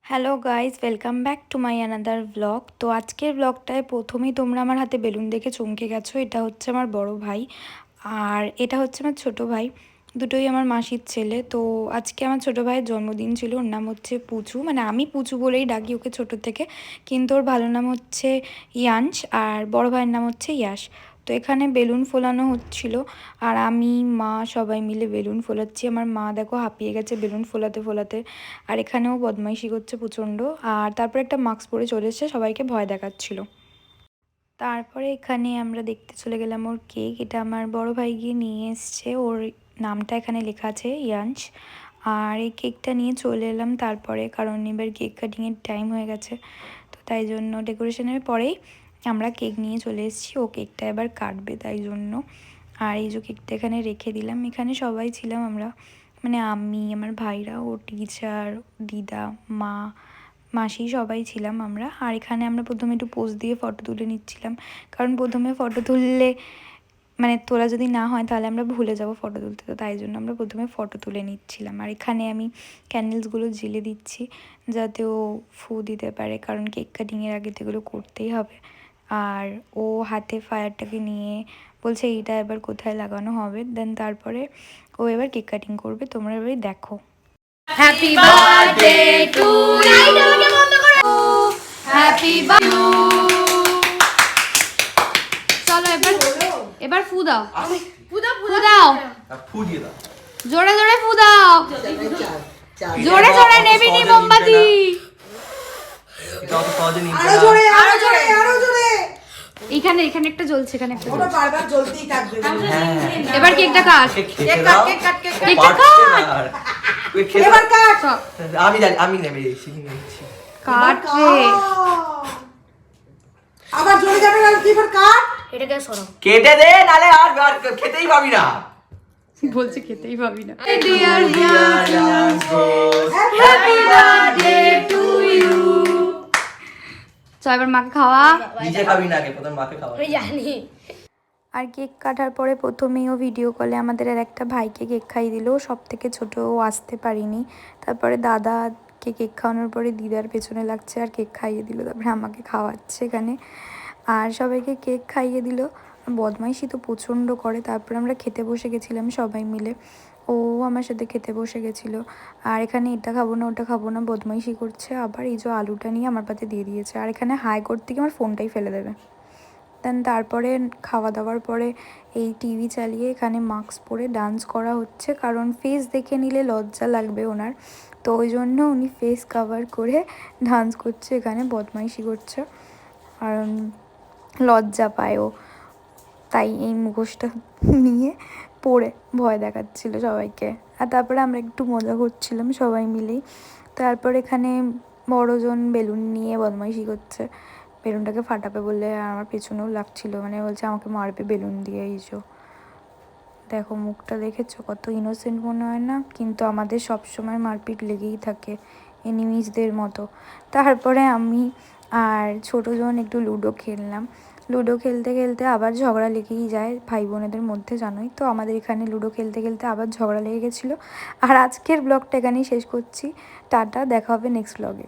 Hello guys, welcome back to my another blog. তো আজকের ব্লগটায় প্রথমেই তোমরা আমার হাতে বেলুন দেখে চমকে গেছো। এটা হচ্ছে আমার বড় ভাই আর এটা হচ্ছে আমার ছোট ভাই, দুটোই আমার মাসির ছেলে। তো আজকে আমার ছোট ভাইয়ের জন্মদিন ছিল। ওর নাম হচ্ছে পুচু, মানে আমি পুচু বলেই ডাকি ওকে ছোটো থেকে, কিন্তু ওর ভালো নাম হচ্ছে ইয়াংশ আর বড় ভাইয়ের নাম হচ্ছে ইয়াশ। তো এখানে বেলুন ফোলানো হচ্ছিল আর আমি মা সবাই মিলে বেলুন ফোলাচ্ছি। আমার মা দেখো হাঁপিয়ে গেছে বেলুন ফোলাতে ফোলাতে, আর এখানেও বদমাইশি করছে প্রচণ্ড। আর তারপরে একটা মাস্ক পরে চলে এসেছে, সবাইকে ভয় দেখাচ্ছিল। তারপরে এখানে আমরা দেখতে চলে গেলাম ওর কেক। এটা আমার বড় ভাই গিয়ে নিয়ে এসছে, ওর নামটা এখানে লেখা আছে ইয়াংশ। আর এই কেকটা নিয়ে চলে এলাম তারপরে, কারণ এবার কেক কাটিংয়ের টাইম হয়ে গেছে। তো তাই জন্য ডেকোরেশনের পরেই আমরা কেক নিয়ে চলে এসেছি, ও কেকটা এবার কাটবে তাই জন্য। আর এই যে কেকটা এখানে রেখে দিলাম, এখানে সবাই ছিলাম আমরা, মানে আমি, আমার ভাইরা, ও টিচার, দিদা, মা, মাসি, সবাই ছিলাম আমরা। আর এখানে আমরা প্রথমে একটু পোজ দিয়ে ফটো তুলে নিচ্ছিলাম, কারণ প্রথমে ফটো তুললে মানে তোলা যদি না হয় তাহলে আমরা ভুলে যাব ফটো তুলতে। তো তাই জন্য আমরা প্রথমে ফটো তুলে নিচ্ছিলাম। আর এখানে আমি ক্যান্ডেলসগুলো জ্বেলে দিচ্ছি যাতে ও ফু দিতে পারে, কারণ কেক কাটিংয়ের আগে তো এগুলো করতেই হবে। আর ও হাতে ফায়ারটাকে নিয়ে বলছে এইটা এবার কোথায় লাগানো হবে। দেন তারপরে ও এবার কেক কাটিং করবে, তোমরা এবার দেখো। Happy birthday to you, happy birthday. চলো এবার ফু দাও, ফু দাও, ফু দিয়ে দাও, জোরে জোরে ফু দাও, জোরে জোরে নেবি নি মোমবাতি, আরো জোরে আরো জোরে আরো জোরে। এখানে একটা জ্বলছে, এখানে একটা ওটা বারবার জ্বলতেই থাকবে। এবার কেকটা কাট, কেকটা কাট, এবার কাট। আমি জানি, আমি নেবে কাট রে। আবার জ্বলে যাবে না, এবার কাট। এটাকে সরাও, কেটে দে, নালে আর খেতেই পাবি না। বলছে খেতেই পাবি না। Happy birthday to you. চল এবার মাকে খাওয়া। নিজে খাবি না, আগে প্রথম মাকে খাওয়া। জানি। আর কেক কাটার পরে প্রথমেই ও ভিডিও কলে আমাদের আর একটা ভাইকে কেক খাইয়ে দিল, সব থেকে ছোটো, ও আসতে পারিনি। তারপরে দাদাকে কেক খাওয়ানোর পরে দিদার পেছনে লাগছে আর কেক খাইয়ে দিল, তারপরে আমাকে খাওয়াচ্ছে এখানে। আর সবাইকে কেক খাইয়ে দিল। বদমাইশি তো প্রচণ্ড করে। তারপরে আমরা খেতে বসে গেছিলাম সবাই মিলে, ও আমার সাথে খেতে বসে গেছিলো। আর এখানে এটা খাবো না ওটা খাবো না বদমাইশি করছে। আবার এই যে আলুটা নিয়ে আমার পাতে দিয়ে দিয়েছে, আর এখানে হাই করতে গিয়ে আমার ফোনটাই ফেলে দেবে। দেন তারপরে খাওয়া দাওয়ার পরে এই টিভি চালিয়ে এখানে মাস্ক পরে ডান্স করা হচ্ছে, কারণ ফেস দেখে নিলে লজ্জা লাগবে ওনার। তো ওই জন্য উনি ফেস কাভার করে ডান্স করছে, এখানে বদমাইশি করছে। আর লজ্জা পায় ও, তাই এই মুখোশটা নিয়ে পরে ভয় দেখাচ্ছিল সবাইকে। আর তারপরে আমরা একটু মজা করছিলাম সবাই মিলেই। তারপর এখানে বড়জন বেলুন নিয়ে বদমাইশি করছে, বেলুনটাকে ফাটাবে বলে। আর আমার পেছনেও লাগছিল, মানে বলছে আমাকে মারবে বেলুন দিয়ে। এই যে দেখো মুখটা দেখেছো, কত ইনোসেন্ট মনে হয় না, কিন্তু আমাদের সবসময় মারপিট লেগেই থাকে এনিমিজদের মতো। তারপরে আমি আর ছোটোজন একটু লুডো খেললাম। লুডো খেলতে খেলতে আবার ঝগড়া লেগেই যায় ভাই বোনেদের মধ্যে, জানোই তো। আমাদের এখানে লুডো খেলতে খেলতে আবার ঝগড়া লেগে গেছিলো। আর আজকের ব্লগটা এখানেই শেষ করছি। টাটা, দেখা হবে নেক্সট ব্লগে।